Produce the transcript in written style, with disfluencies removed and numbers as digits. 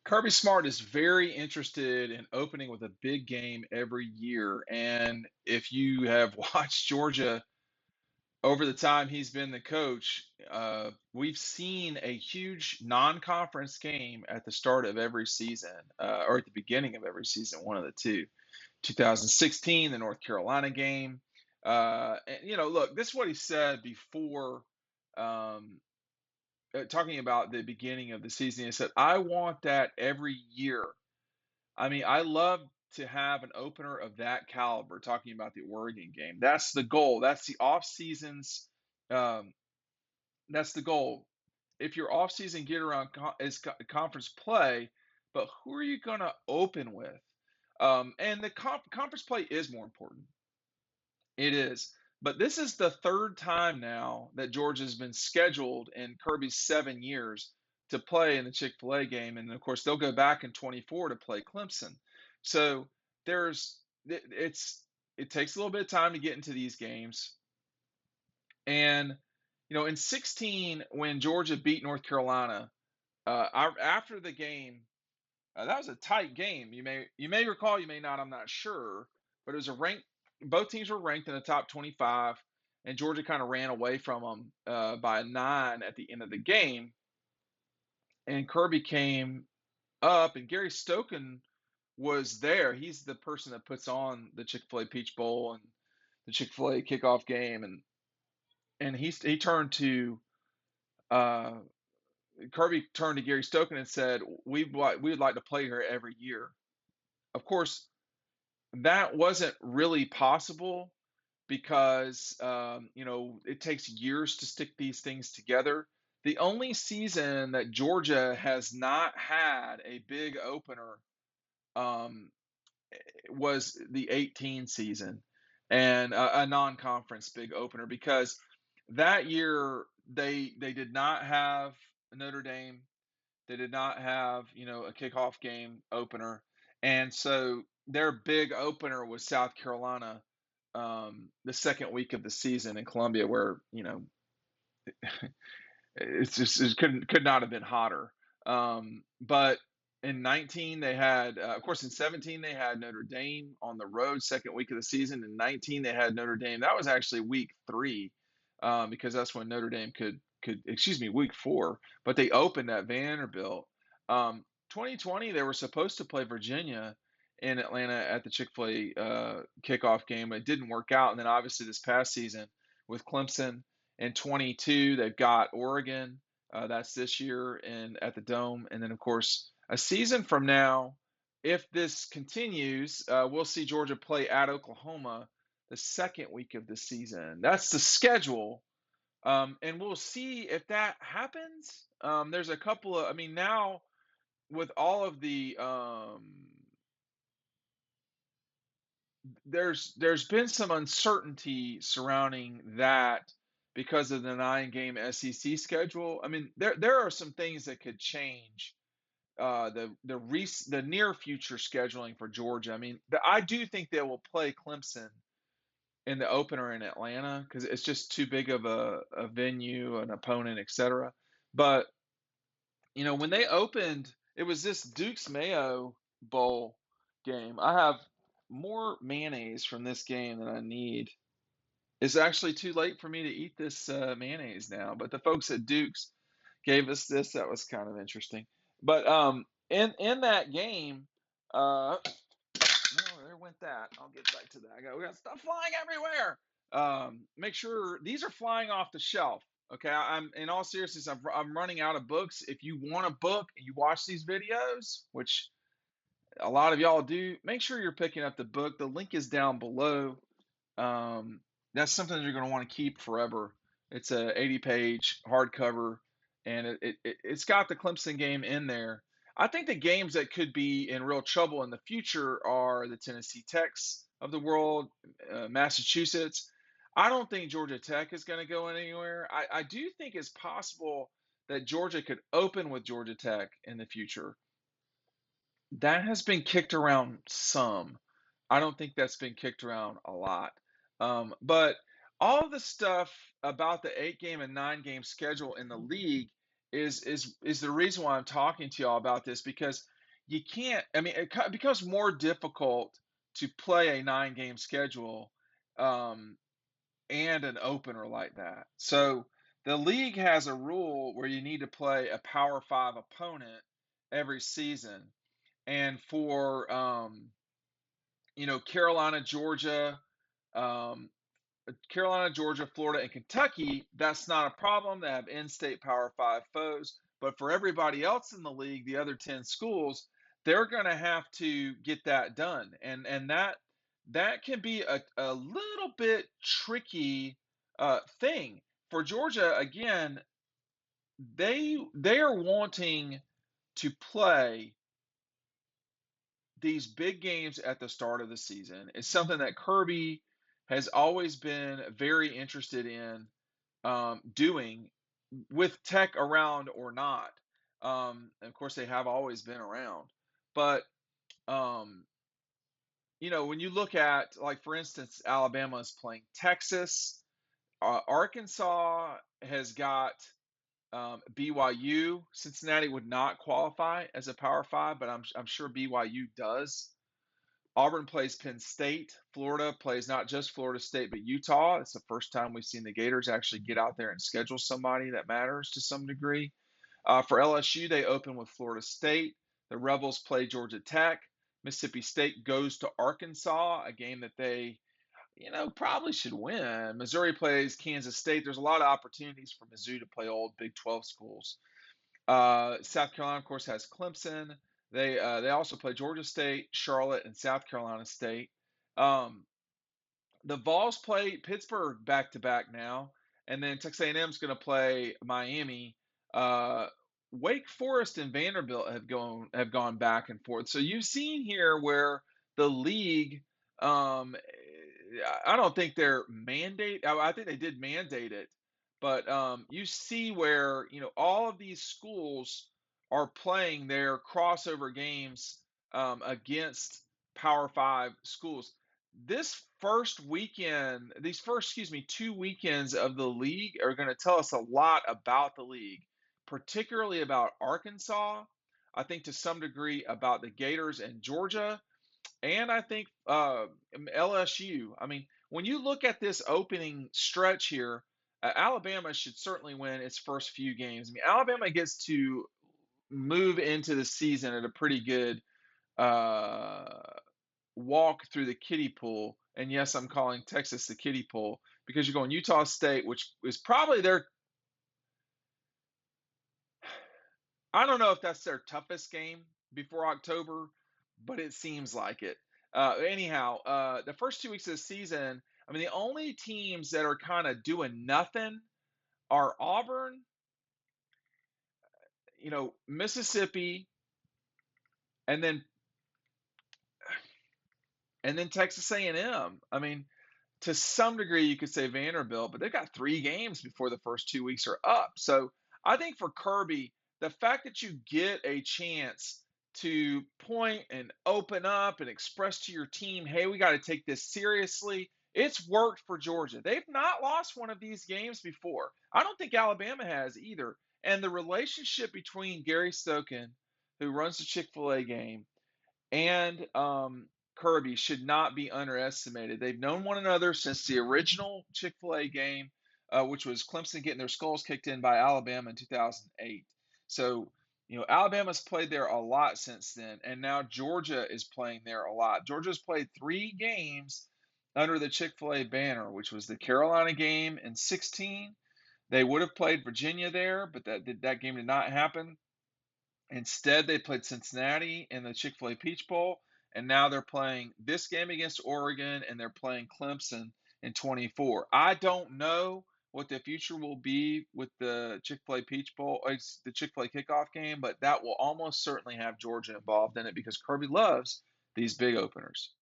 Kirby Smart is very interested in opening with a big game every year. And if you have watched Georgia over the time he's been the coach, we've seen a huge non-conference game at the start of every season, or at the beginning of every season, one of the two. 2016, the North Carolina game. Look, this is what he said before um, talking about the beginning of the season. He said, I want that every year. I mean, I love to have an opener of that caliber, talking about the Oregon game. That's the goal. That's the off seasons. Um, that's the goal. If your off season get around is conference play, but who are you going to open with? And the conference play is more important. It is. But this is the third time now that Georgia's been scheduled in Kirby's 7 years to play in the Chick-fil-A game. And of course, they'll go back in 24 to play Clemson. So there's it takes a little bit of time to get into these games. And in 16, when Georgia beat North Carolina, after the game, that was a tight game. You may recall, you may not. I'm not sure, but it was a ranked. Both teams were ranked in the top 25, and Georgia kind of ran away from them by 9 at the end of the game. And Kirby came up, and Gary Stokan was there. He's the person that puts on the Chick-fil-A Peach Bowl and the Chick-fil-A kickoff game, and he turned to uh, Kirby turned to Gary Stokan and said, we would like to play here every year." Of course, that wasn't really possible because it takes years to stick these things together. The only season that Georgia has not had a big opener um, was the 18 season, and a non-conference big opener, because that year they did not have Notre Dame. They did not have, a kickoff game opener. And so their big opener was South Carolina, the second week of the season in Columbia, where, it could not have been hotter. But in 19, they had, of course, in 17, they had Notre Dame on the road, second week of the season. In 19, they had Notre Dame. That was actually week 3, because that's when Notre Dame excuse me, week 4, but they opened at Vanderbilt. 2020, they were supposed to play Virginia in Atlanta at the Chick-fil-A kickoff game. It didn't work out. And then obviously this past season with Clemson. In 22, they've got Oregon. That's this year at the Dome. And then, of course, a season from now, if this continues, we'll see Georgia play at Oklahoma the second week of the season. That's the schedule. And we'll see if that happens. There's a couple of, now with all of the, there's been some uncertainty surrounding that because of the 9-game SEC schedule. There are some things that could change the near future scheduling for Georgia. I do think they will play Clemson in the opener in Atlanta because it's just too big of a venue, an opponent, etc. But when they opened, it was this Duke's Mayo Bowl game. I have more mayonnaise from this game than I need. It's actually too late for me to eat this mayonnaise now, but the folks at Duke's gave us this. That was kind of interesting. But in that game, oh, there went that. I'll get back to that. We got stuff flying everywhere. Make sure these are flying off the shelf. Okay, I'm in all seriousness. I'm running out of books. If you want a book and you watch these videos, which a lot of y'all do, make sure you're picking up the book. The link is down below. That's something you're going to want to keep forever. It's a 80-page hardcover, and it's got the Clemson game in there. I think the games that could be in real trouble in the future are the Tennessee Techs of the world, Massachusetts. I don't think Georgia Tech is going to go anywhere. I do think it's possible that Georgia could open with Georgia Tech in the future. That has been kicked around some. I don't think that's been kicked around a lot. But all the stuff about the 8-game and 9-game schedule in the league is the reason why I'm talking to y'all about this, because you can't. I mean, it becomes more difficult to play a 9-game schedule, um, and an opener like that. So the league has a rule where you need to play a Power Five opponent every season, and for Carolina, Georgia, um, Florida, and Kentucky, that's not a problem. They have in-state Power Five foes. But for everybody else in the league, the other 10 schools, they're going to have to get that done, and that can be a little bit tricky thing for Georgia. Again, they are wanting to play these big games at the start of the season. It's something that Kirby has always been very interested in doing, with Tech around or not. Of course, they have always been around, but um, when you look at, like, for instance, Alabama is playing Texas. Arkansas has got BYU. Cincinnati would not qualify as a Power Five, but I'm sure BYU does. Auburn plays Penn State. Florida plays not just Florida State, but Utah. It's the first time we've seen the Gators actually get out there and schedule somebody that matters to some degree. For LSU, they open with Florida State. The Rebels play Georgia Tech. Mississippi State goes to Arkansas, a game that they, probably should win. Missouri plays Kansas State. There's a lot of opportunities for Mizzou to play old Big 12 schools. South Carolina, of course, has Clemson. They also play Georgia State, Charlotte, and South Carolina State. Um, the Vols play Pittsburgh back to back now, and then Texas A&M is going to play Miami. Uh, Wake Forest and Vanderbilt have gone back and forth. So you've seen here where the league, um, I don't think they're mandate. I think they did mandate it, but you see where all of these schools are playing their crossover games against Power Five schools. This first weekend, these first, excuse me, 2 weekends of the league are going to tell us a lot about the league, particularly about Arkansas. I think to some degree about the Gators and Georgia, and I think LSU. I mean, when you look at this opening stretch here, Alabama should certainly win its first few games. I mean, Alabama gets to move into the season at a pretty good uh, walk through the kiddie pool. And yes, I'm calling Texas the kiddie pool because you're going Utah State, which is probably I don't know if that's their toughest game before October, but it seems like it. Anyhow, the first 2 weeks of the season, I mean, the only teams that are kind of doing nothing are Auburn, Mississippi, and then Texas A&M. I mean, to some degree, you could say Vanderbilt, but they've got 3 games before the first 2 weeks are up. So I think for Kirby, the fact that you get a chance to point and open up and express to your team, hey, we got to take this seriously, it's worked for Georgia. They've not lost one of these games before. I don't think Alabama has either. And the relationship between Gary Stokan, who runs the Chick-fil-A game, and Kirby should not be underestimated. They've known one another since the original Chick-fil-A game, which was Clemson getting their skulls kicked in by Alabama in 2008. So, Alabama's played there a lot since then, and now Georgia is playing there a lot. Georgia's played 3 games under the Chick-fil-A banner, which was the Carolina game in 16. They would have played Virginia there, but that game did not happen. Instead, they played Cincinnati in the Chick-fil-A Peach Bowl, and now they're playing this game against Oregon, and they're playing Clemson in 24. I don't know what the future will be with the Chick-fil-A Peach Bowl, the Chick-fil-A kickoff game, but that will almost certainly have Georgia involved in it because Kirby loves these big openers.